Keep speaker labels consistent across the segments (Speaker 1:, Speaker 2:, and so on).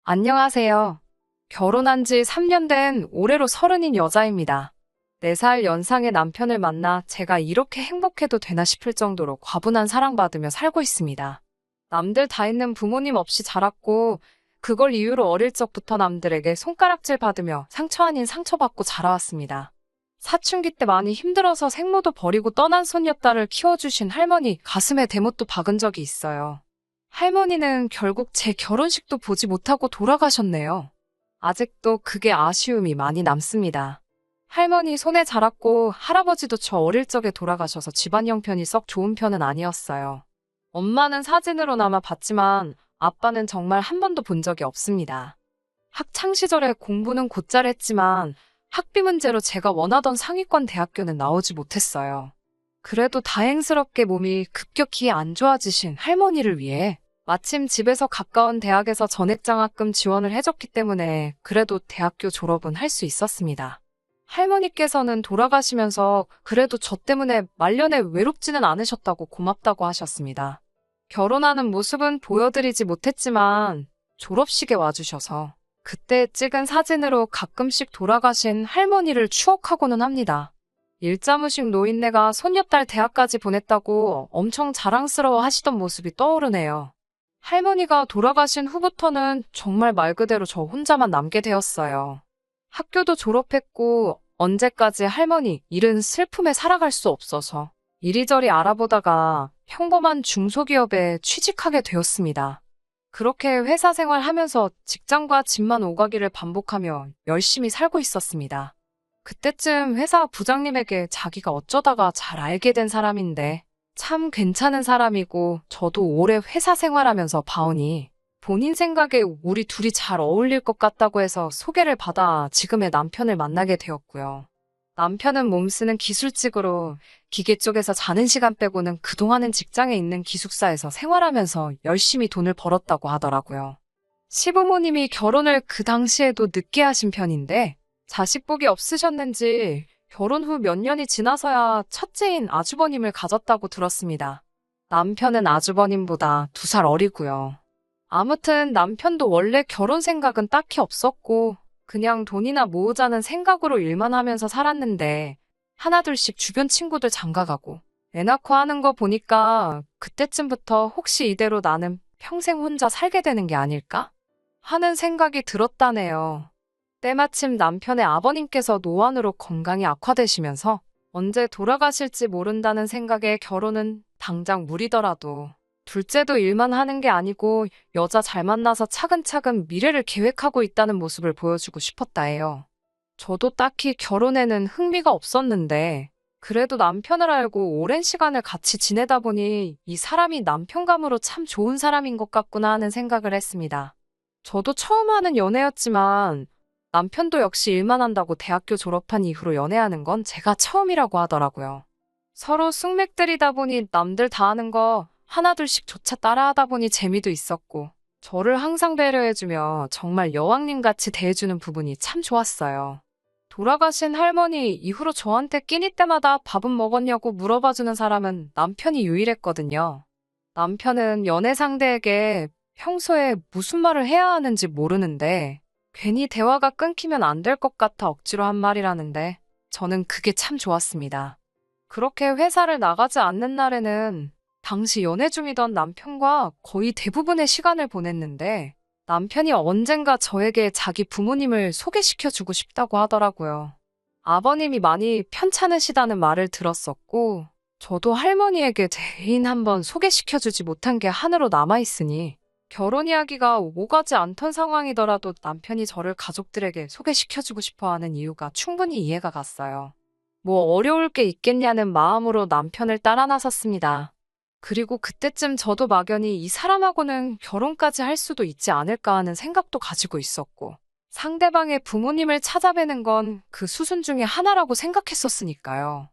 Speaker 1: 안녕하세요. 결혼한 지 3년 된 올해로 서른인 여자입니다. 4살 연상의 남편을 만나 제가 이렇게 행복해도 되나 싶을 정도로 과분한 사랑받으며 살고 있습니다. 남들 다 있는 부모님 없이 자랐고, 그걸 이유로 어릴 적부터 남들에게 손가락질 받으며 상처 아닌 상처받고 자라왔습니다. 사춘기 때 많이 힘들어서 생모도 버리고 떠난 손녀딸을 키워주신 할머니 가슴에 대못도 박은 적이 있어요. 할머니는 결국 제 결혼식도 보지 못하고 돌아가셨네요. 아직도 그게 아쉬움이 많이 남습니다. 할머니 손에 자랐고 할아버지도 저 어릴 적에 돌아가셔서 집안 형편이 썩 좋은 편은 아니었어요. 엄마는 사진으로나마 봤지만 아빠는 정말 한 번도 본 적이 없습니다. 학창 시절에 공부는 곧잘 했지만 학비 문제로 제가 원하던 상위권 대학교는 나오지 못했어요. 그래도 다행스럽게 몸이 급격히 안 좋아지신 할머니를 위해 마침 집에서 가까운 대학에서 전액장학금 지원을 해줬기 때문에 그래도 대학교 졸업은 할 수 있었습니다. 할머니께서는 돌아가시면서 그래도 저 때문에 말년에 외롭지는 않으셨다고 고맙다고 하셨습니다. 결혼하는 모습은 보여드리지 못했지만 졸업식에 와주셔서 그때 찍은 사진으로 가끔씩 돌아가신 할머니를 추억하고는 합니다. 일자무식 노인네가 손녀딸 대학까지 보냈다고 엄청 자랑스러워 하시던 모습이 떠오르네요. 할머니가 돌아가신 후부터는 정말 말 그대로 저 혼자만 남게 되었어요. 학교도 졸업했고 언제까지 할머니 일은 슬픔에 살아갈 수 없어서 이리저리 알아보다가 평범한 중소기업에 취직하게 되었습니다. 그렇게 회사 생활하면서 직장과 집만 오가기를 반복하며 열심히 살고 있었습니다. 그때쯤 회사 부장님에게 자기가 어쩌다가 잘 알게 된 사람인데 참 괜찮은 사람이고 저도 오래 회사 생활하면서 봐오니 본인 생각에 우리 둘이 잘 어울릴 것 같다고 해서 소개를 받아 지금의 남편을 만나게 되었고요. 남편은 몸쓰는 기술직으로 기계 쪽에서 자는 시간 빼고는 그동안은 직장에 있는 기숙사에서 생활하면서 열심히 돈을 벌었다고 하더라고요. 시부모님이 결혼을 그 당시에도 늦게 하신 편인데 자식 복이 없으셨는지 결혼 후 몇 년이 지나서야 첫째인 아주버님을 가졌다고 들었습니다. 남편은 아주버님보다 2살 어리고요. 아무튼 남편도 원래 결혼 생각은 딱히 없었고 그냥 돈이나 모으자는 생각으로 일만 하면서 살았는데 하나둘씩 주변 친구들 장가가고 애 낳고 하는 거 보니까 그때쯤부터 혹시 이대로 나는 평생 혼자 살게 되는 게 아닐까 하는 생각이 들었다네요. 때마침 남편의 아버님께서 노안으로 건강이 악화되시면서 언제 돌아가실지 모른다는 생각에 결혼은 당장 무리더라도 둘째도 일만 하는 게 아니고 여자 잘 만나서 차근차근 미래를 계획하고 있다는 모습을 보여주고 싶었다 해요. 저도 딱히 결혼에는 흥미가 없었는데 그래도 남편을 알고 오랜 시간을 같이 지내다 보니 이 사람이 남편감으로 참 좋은 사람인 것 같구나 하는 생각을 했습니다. 저도 처음 하는 연애였지만 남편도 역시 일만 한다고 대학교 졸업한 이후로 연애하는 건 제가 처음이라고 하더라고요. 서로 숙맥들이다 보니 남들 다 하는 거 하나둘씩 조차 따라하다 보니 재미도 있었고 저를 항상 배려해주며 정말 여왕님같이 대해주는 부분이 참 좋았어요. 돌아가신 할머니 이후로 저한테 끼니 때마다 밥은 먹었냐고 물어봐주는 사람은 남편이 유일했거든요. 남편은 연애 상대에게 평소에 무슨 말을 해야 하는지 모르는데 괜히 대화가 끊기면 안 될 것 같아 억지로 한 말이라는데 저는 그게 참 좋았습니다. 그렇게 회사를 나가지 않는 날에는 당시 연애 중이던 남편과 거의 대부분의 시간을 보냈는데 남편이 언젠가 저에게 자기 부모님을 소개시켜주고 싶다고 하더라고요. 아버님이 많이 편찮으시다는 말을 들었었고 저도 할머니에게 제 애인 한번 소개시켜주지 못한 게 한으로 남아있으니 결혼 이야기가 오가지 않던 상황이더라도 남편이 저를 가족들에게 소개시켜주고 싶어하는 이유가 충분히 이해가 갔어요. 뭐 어려울 게 있겠냐는 마음으로 남편을 따라 나섰습니다. 그리고 그때쯤 저도 막연히 이 사람하고는 결혼까지 할 수도 있지 않을까 하는 생각도 가지고 있었고 상대방의 부모님을 찾아뵈는 건 그 수순 중에 하나라고 생각했었으니까요.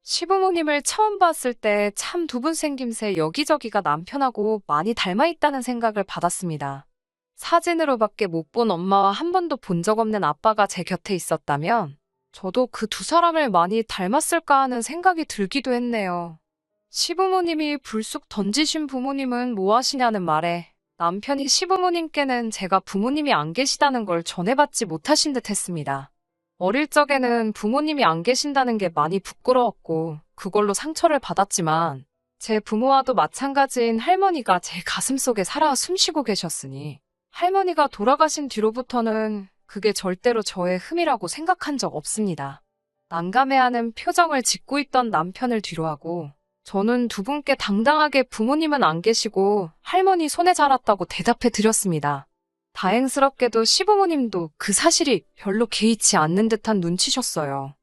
Speaker 1: 시부모님을 처음 봤을 때 참 두 분 생김새 여기저기가 남편하고 많이 닮아있다는 생각을 받았습니다. 사진으로밖에 못 본 엄마와 한 번도 본 적 없는 아빠가 제 곁에 있었다면 저도 그 두 사람을 많이 닮았을까 하는 생각이 들기도 했네요. 시부모님이 불쑥 던지신 부모님은 뭐 하시냐는 말에 남편이 시부모님께는 제가 부모님이 안 계시다는 걸 전해받지 못하신 듯 했습니다. 어릴 적에는 부모님이 안 계신다는 게 많이 부끄러웠고 그걸로 상처를 받았지만 제 부모와도 마찬가지인 할머니가 제 가슴속에 살아 숨쉬고 계셨으니 할머니가 돌아가신 뒤로부터는 그게 절대로 저의 흠이라고 생각한 적 없습니다. 난감해하는 표정을 짓고 있던 남편을 뒤로하고 저는 두 분께 당당하게 부모님은 안 계시고 할머니 손에 자랐다고 대답해 드렸습니다. 다행스럽게도 시부모님도 그 사실이 별로 개의치 않는 듯한 눈치셨어요.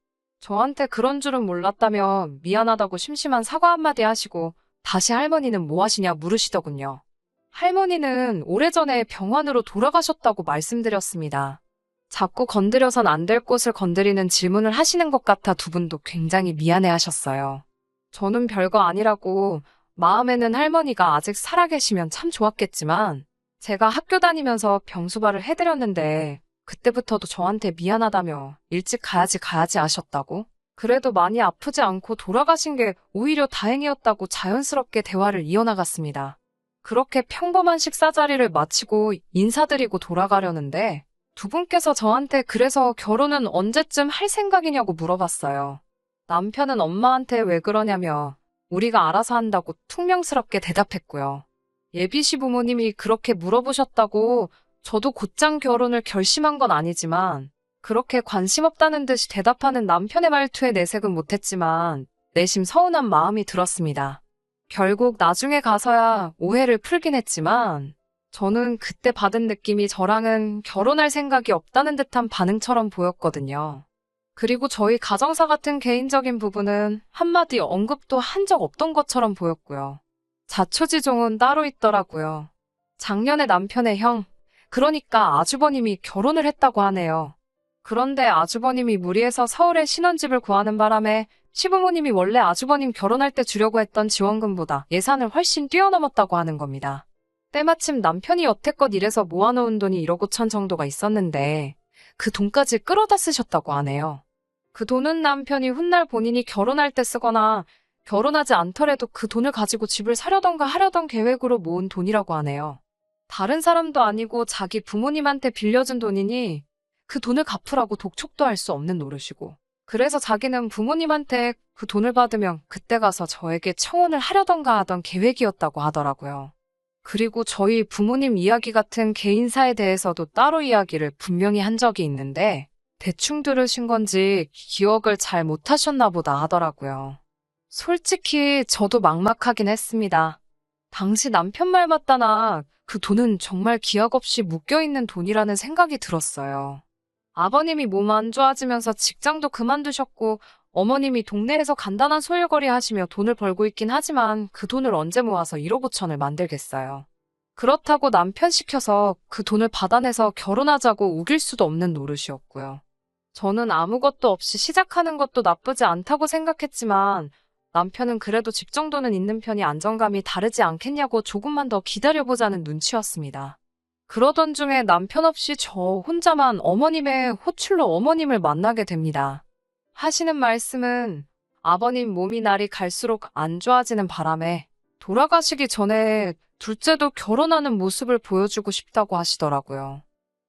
Speaker 1: 저한테 그런 줄은 몰랐다며 미안하다고 심심한 사과 한마디 하시고 다시 할머니는 뭐 하시냐 물으시더군요. 할머니는 오래전에 병원으로 돌아가셨다고 말씀드렸습니다. 자꾸 건드려선 안 될 곳을 건드리는 질문을 하시는 것 같아 두 분도 굉장히 미안해 하셨어요. 저는 별거 아니라고 마음에는 할머니가 아직 살아계시면 참 좋았겠지만 제가 학교 다니면서 병수발을 해드렸는데 그때부터도 저한테 미안하다며 일찍 가야지 하셨다고? 그래도 많이 아프지 않고 돌아가신 게 오히려 다행이었다고 자연스럽게 대화를 이어나갔습니다. 그렇게 평범한 식사 자리를 마치고 인사드리고 돌아가려는데 두 분께서 저한테 그래서 결혼은 언제쯤 할 생각이냐고 물어봤어요. 남편은 엄마한테 왜 그러냐며 우리가 알아서 한다고 퉁명스럽게 대답했고요. 예비 시부모님이 그렇게 물어보셨다고 저도 곧장 결혼을 결심한 건 아니지만 그렇게 관심 없다는 듯이 대답하는 남편의 말투에 내색은 못했지만 내심 서운한 마음이 들었습니다. 결국 나중에 가서야 오해를 풀긴 했지만 저는 그때 받은 느낌이 저랑은 결혼할 생각이 없다는 듯한 반응처럼 보였거든요. 그리고 저희 가정사 같은 개인적인 부분은 한마디 언급도 한 적 없던 것처럼 보였고요. 자초지종은 따로 있더라고요. 작년에 남편의 형, 그러니까 아주버님이 결혼을 했다고 하네요. 그런데 아주버님이 무리해서 서울에 신혼집을 구하는 바람에 시부모님이 원래 아주버님 결혼할 때 주려고 했던 지원금보다 예산을 훨씬 뛰어넘었다고 하는 겁니다. 때마침 남편이 여태껏 일해서 모아놓은 돈이 1억 5천 정도가 있었는데 그 돈까지 끌어다 쓰셨다고 하네요. 그 돈은 남편이 훗날 본인이 결혼할 때 쓰거나 결혼하지 않더라도 그 돈을 가지고 집을 사려던가 하려던 계획으로 모은 돈이라고 하네요. 다른 사람도 아니고 자기 부모님한테 빌려준 돈이니 그 돈을 갚으라고 독촉도 할 수 없는 노릇이고 그래서 자기는 부모님한테 그 돈을 받으면 그때 가서 저에게 청혼을 하려던가 하던 계획이었다고 하더라고요. 그리고 저희 부모님 이야기 같은 개인사에 대해서도 따로 이야기를 분명히 한 적이 있는데 대충 들으신 건지 기억을 잘 못하셨나 보다 하더라고요. 솔직히 저도 막막하긴 했습니다. 당시 남편 말 맞다나 그 돈은 정말 기약 없이 묶여있는 돈이라는 생각이 들었어요. 아버님이 몸 안 좋아지면서 직장도 그만두셨고 어머님이 동네에서 간단한 소일거리 하시며 돈을 벌고 있긴 하지만 그 돈을 언제 모아서 1억 5천을 만들겠어요. 그렇다고 남편 시켜서 그 돈을 받아내서 결혼하자고 우길 수도 없는 노릇이었고요. 저는 아무것도 없이 시작하는 것도 나쁘지 않다고 생각했지만 남편은 그래도 집 정도는 있는 편이 안정감이 다르지 않겠냐고 조금만 더 기다려보자는 눈치였습니다. 그러던 중에 남편 없이 저 혼자만 어머님의 호출로 어머님을 만나게 됩니다. 하시는 말씀은 아버님 몸이 날이 갈수록 안 좋아지는 바람에 돌아가시기 전에 둘째도 결혼하는 모습을 보여주고 싶다고 하시더라고요.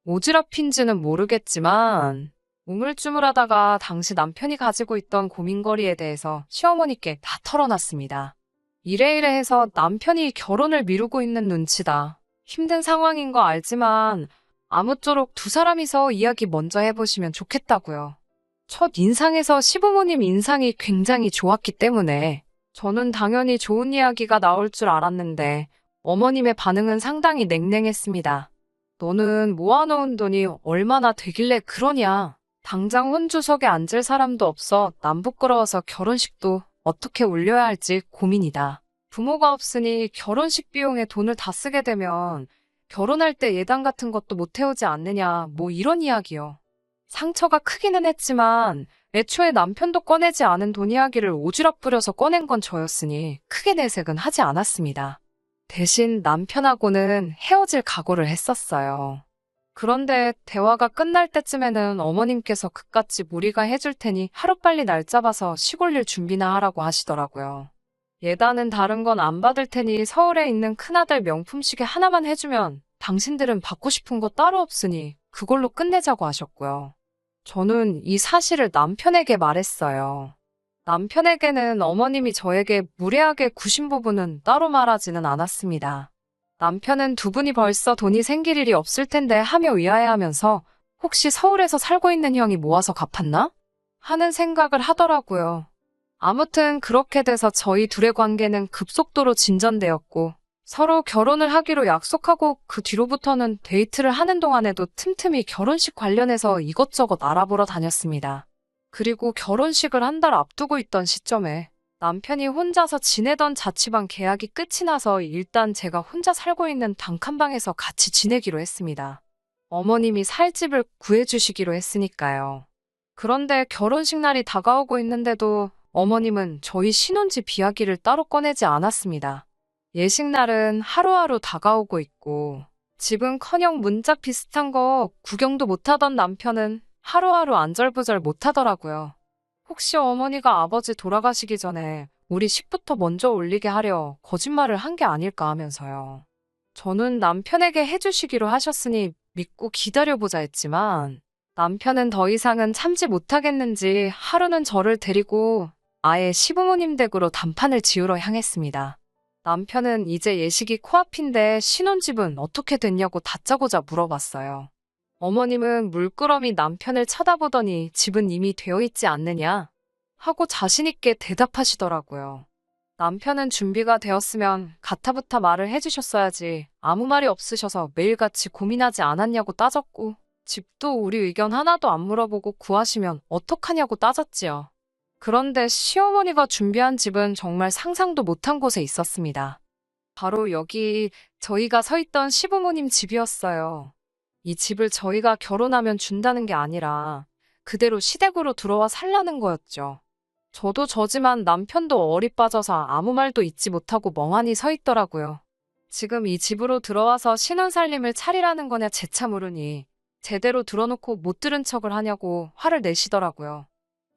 Speaker 1: 오지랖인지는 모르겠지만 우물쭈물하다가 당시 남편이 가지고 있던 고민거리에 대해서 시어머니께 다 털어놨습니다. 이래이래 해서 남편이 결혼을 미루고 있는 눈치다. 힘든 상황인 거 알지만 아무쪼록 두 사람이서 이야기 먼저 해보시면 좋겠다고요. 첫 인상에서 시부모님 인상이 굉장히 좋았기 때문에 저는 당연히 좋은 이야기가 나올 줄 알았는데 어머님의 반응은 상당히 냉랭했습니다. 너는 모아놓은 돈이 얼마나 되길래 그러냐. 당장 혼주석에 앉을 사람도 없어 남 부끄러워서 결혼식도 어떻게 올려야 할지 고민이다. 부모가 없으니 결혼식 비용에 돈을 다 쓰게 되면 결혼할 때 예단 같은 것도 못 태우지 않느냐 뭐 이런 이야기요. 상처가 크기는 했지만 애초에 남편도 꺼내지 않은 돈 이야기를 오지랖 부려서 꺼낸 건 저였으니 크게 내색은 하지 않았습니다. 대신 남편하고는 헤어질 각오를 했었어요. 그런데 대화가 끝날 때쯤에는 어머님께서 그깟집 우리가 해줄 테니 하루빨리 날 잡아서 시골 일 준비나 하라고 하시더라고요. 예단은 다른 건 안 받을 테니 서울에 있는 큰아들 명품 시계 하나만 해주면 당신들은 받고 싶은 거 따로 없으니 그걸로 끝내자고 하셨고요. 저는 이 사실을 남편에게 말했어요. 남편에게는 어머님이 저에게 무례하게 구신 부분은 따로 말하지는 않았습니다. 남편은 두 분이 벌써 돈이 생길 일이 없을 텐데 하며 의아해하면서 혹시 서울에서 살고 있는 형이 모아서 갚았나? 하는 생각을 하더라고요. 아무튼 그렇게 돼서 저희 둘의 관계는 급속도로 진전되었고 서로 결혼을 하기로 약속하고 그 뒤로부터는 데이트를 하는 동안에도 틈틈이 결혼식 관련해서 이것저것 알아보러 다녔습니다. 그리고 결혼식을 한 달 앞두고 있던 시점에 남편이 혼자서 지내던 자취방 계약이 끝이 나서 일단 제가 혼자 살고 있는 단칸방에서 같이 지내기로 했습니다. 어머님이 살 집을 구해주시기로 했으니까요. 그런데 결혼식 날이 다가오고 있는데도 어머님은 저희 신혼집 이야기를 따로 꺼내지 않았습니다. 예식날은 하루하루 다가오고 있고 집은커녕 문짝 비슷한 거 구경도 못하던 남편은 하루하루 안절부절 못하더라고요. 혹시 어머니가 아버지 돌아가시기 전에 우리 식부터 먼저 올리게 하려 거짓말을 한 게 아닐까 하면서요. 저는 남편에게 해주시기로 하셨으니 믿고 기다려보자 했지만 남편은 더 이상은 참지 못하겠는지 하루는 저를 데리고 아예 시부모님 댁으로 단판을 지으러 향했습니다. 남편은 이제 예식이 코앞인데 신혼집은 어떻게 됐냐고 다짜고짜 물어봤어요. 어머님은 물끄러미 남편을 쳐다보더니 집은 이미 되어 있지 않느냐 하고 자신있게 대답하시더라고요. 남편은 준비가 되었으면 가타부타 말을 해주셨어야지 아무 말이 없으셔서 매일같이 고민하지 않았냐고 따졌고 집도 우리 의견 하나도 안 물어보고 구하시면 어떡하냐고 따졌지요. 그런데 시어머니가 준비한 집은 정말 상상도 못한 곳에 있었습니다. 바로 여기 저희가 서 있던 시부모님 집이었어요. 이 집을 저희가 결혼하면 준다는 게 아니라 그대로 시댁으로 들어와 살라는 거였죠. 저도 저지만 남편도 얼이 빠져서 아무 말도 잊지 못하고 멍하니 서 있더라고요. 지금 이 집으로 들어와서 신혼살림을 차리라는 거냐 재차 물으니 제대로 들어놓고 못 들은 척을 하냐고 화를 내시더라고요.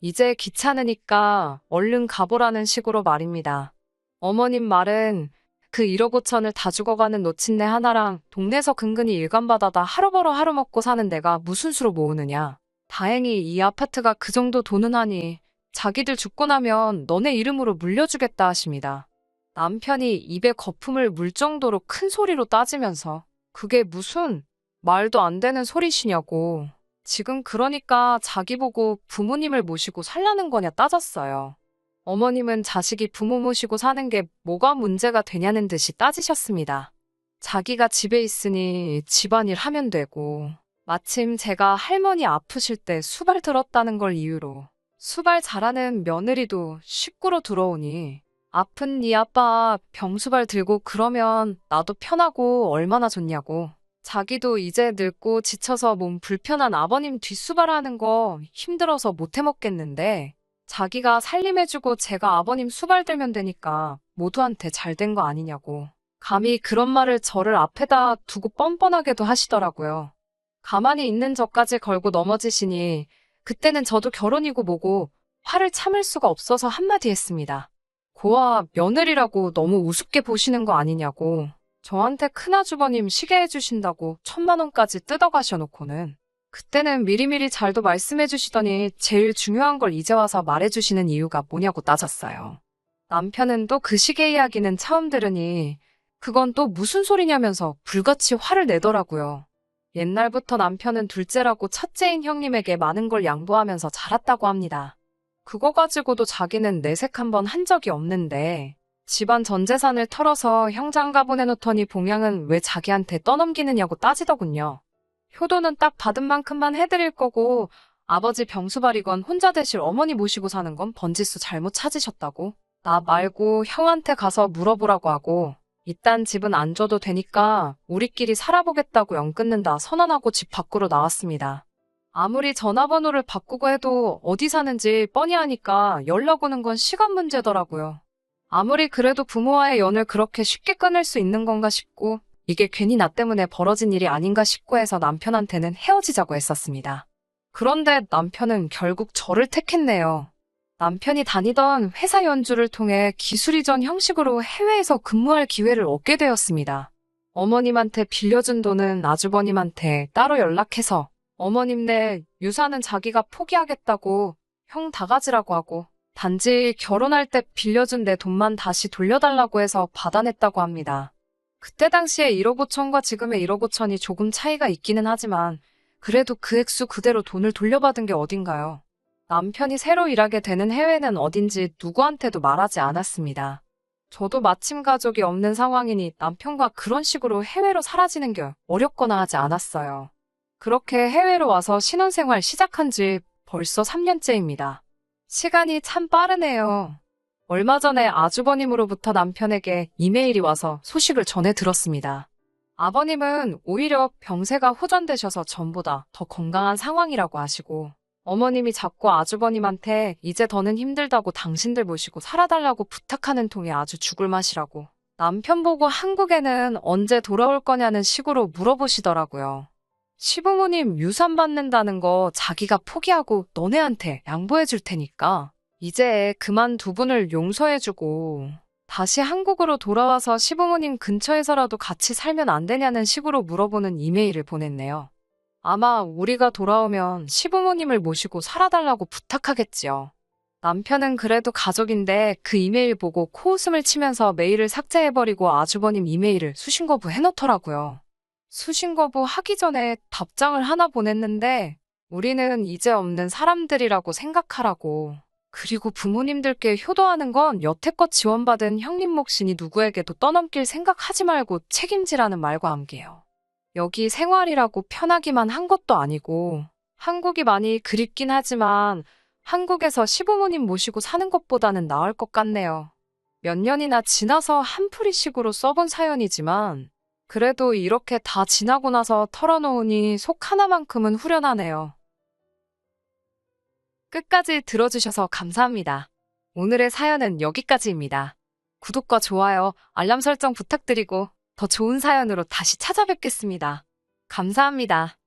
Speaker 1: 이제 귀찮으니까 얼른 가보라는 식으로 말입니다. 어머님 말은 그 1억 5천을 다 죽어가는 노친네 하나랑 동네에서 근근히 일감받아다 하루 벌어 하루 먹고 사는 내가 무슨 수로 모으느냐. 다행히 이 아파트가 그 정도 돈은 하니 자기들 죽고 나면 너네 이름으로 물려주겠다 하십니다. 남편이 입에 거품을 물 정도로 큰 소리로 따지면서 그게 무슨 말도 안 되는 소리시냐고. 지금 그러니까 자기 보고 부모님을 모시고 살라는 거냐 따졌어요. 어머님은 자식이 부모 모시고 사는 게 뭐가 문제가 되냐는 듯이 따지셨습니다. 자기가 집에 있으니 집안일 하면 되고 마침 제가 할머니 아프실 때 수발 들었다는 걸 이유로 수발 잘하는 며느리도 식구로 들어오니 아픈 네 아빠 병수발 들고 그러면 나도 편하고 얼마나 좋냐고. 자기도 이제 늙고 지쳐서 몸 불편한 아버님 뒷수발하는 거 힘들어서 못 해먹겠는데 자기가 살림해주고 제가 아버님 수발 들면 되니까 모두한테 잘 된 거 아니냐고. 감히 그런 말을 저를 앞에다 두고 뻔뻔하게도 하시더라고요. 가만히 있는 저까지 걸고 넘어지시니 그때는 저도 결혼이고 뭐고 화를 참을 수가 없어서 한마디 했습니다. 고아 며느리라고 너무 우습게 보시는 거 아니냐고. 저한테 큰아주버님 시계 해주신다고 1,000만 원까지 뜯어가셔놓고는 그때는 미리미리 잘도 말씀해주시더니 제일 중요한 걸 이제 와서 말해주시는 이유가 뭐냐고 따졌어요. 남편은 또 그 시계 이야기는 처음 들으니 그건 또 무슨 소리냐면서 불같이 화를 내더라고요. 옛날부터 남편은 둘째라고 첫째인 형님에게 많은 걸 양보하면서 자랐다고 합니다. 그거 가지고도 자기는 내색 한번 한 적이 없는데 집안 전 재산을 털어서 형장가 보내놓더니 봉양은 왜 자기한테 떠넘기느냐고 따지더군요. 효도는 딱 받은 만큼만 해드릴 거고 아버지 병수발이건 혼자 되실 어머니 모시고 사는 건 번지수 잘못 찾으셨다고. 나 말고 형한테 가서 물어보라고 하고 이딴 집은 안 줘도 되니까 우리끼리 살아보겠다고 연 끊는다 선언하고 집 밖으로 나왔습니다. 아무리 전화번호를 바꾸고 해도 어디 사는지 뻔히 아니까 연락 오는 건 시간 문제더라고요. 아무리 그래도 부모와의 연을 그렇게 쉽게 끊을 수 있는 건가 싶고 이게 괜히 나 때문에 벌어진 일이 아닌가 싶고 해서 남편한테는 헤어지자고 했었습니다. 그런데 남편은 결국 저를 택했네요. 남편이 다니던 회사 연주를 통해 기술 이전 형식으로 해외에서 근무할 기회를 얻게 되었습니다. 어머님한테 빌려준 돈은 아주버님한테 따로 연락해서 어머님네 유산은 자기가 포기하겠다고 형 다 가지라고 하고 단지 결혼할 때 빌려준 내 돈만 다시 돌려달라고 해서 받아냈다고 합니다. 그때 당시에 1억 5천과 지금의 1억 5천이 조금 차이가 있기는 하지만 그래도 그 액수 그대로 돈을 돌려받은 게 어딘가요? 남편이 새로 일하게 되는 해외는 어딘지 누구한테도 말하지 않았습니다. 저도 마침 가족이 없는 상황이니 남편과 그런 식으로 해외로 사라지는 게 어렵거나 하지 않았어요. 그렇게 해외로 와서 신혼생활 시작한 지 벌써 3년째입니다. 시간이 참 빠르네요. 얼마 전에 아주버님으로부터 남편에게 이메일이 와서 소식을 전해 들었습니다. 아버님은 오히려 병세가 호전되셔서 전보다 더 건강한 상황이라고 하시고 어머님이 자꾸 아주버님한테 이제 더는 힘들다고 당신들 모시고 살아달라고 부탁하는 통에 아주 죽을 맛이라고 남편 보고 한국에는 언제 돌아올 거냐는 식으로 물어보시더라고요. 시부모님 유산 받는다는 거 자기가 포기하고 너네한테 양보해 줄 테니까 이제 그만 두 분을 용서해주고 다시 한국으로 돌아와서 시부모님 근처에서라도 같이 살면 안 되냐는 식으로 물어보는 이메일을 보냈네요. 아마 우리가 돌아오면 시부모님을 모시고 살아달라고 부탁하겠지요. 남편은 그래도 가족인데 그 이메일 보고 코웃음을 치면서 메일을 삭제해버리고 아주버님 이메일을 수신거부 해놓더라고요. 수신거부 하기 전에 답장을 하나 보냈는데 우리는 이제 없는 사람들이라고 생각하라고. 그리고 부모님들께 효도하는 건 여태껏 지원받은 형님 몫이니 누구에게도 떠넘길 생각하지 말고 책임지라는 말과 함께요. 여기 생활이라고 편하기만 한 것도 아니고 한국이 많이 그립긴 하지만 한국에서 시부모님 모시고 사는 것보다는 나을 것 같네요. 몇 년이나 지나서 한풀이식으로 써본 사연이지만 그래도 이렇게 다 지나고 나서 털어놓으니 속 하나만큼은 후련하네요. 끝까지 들어주셔서 감사합니다. 오늘의 사연은 여기까지입니다. 구독과 좋아요, 알람 설정 부탁드리고 더 좋은 사연으로 다시 찾아뵙겠습니다. 감사합니다.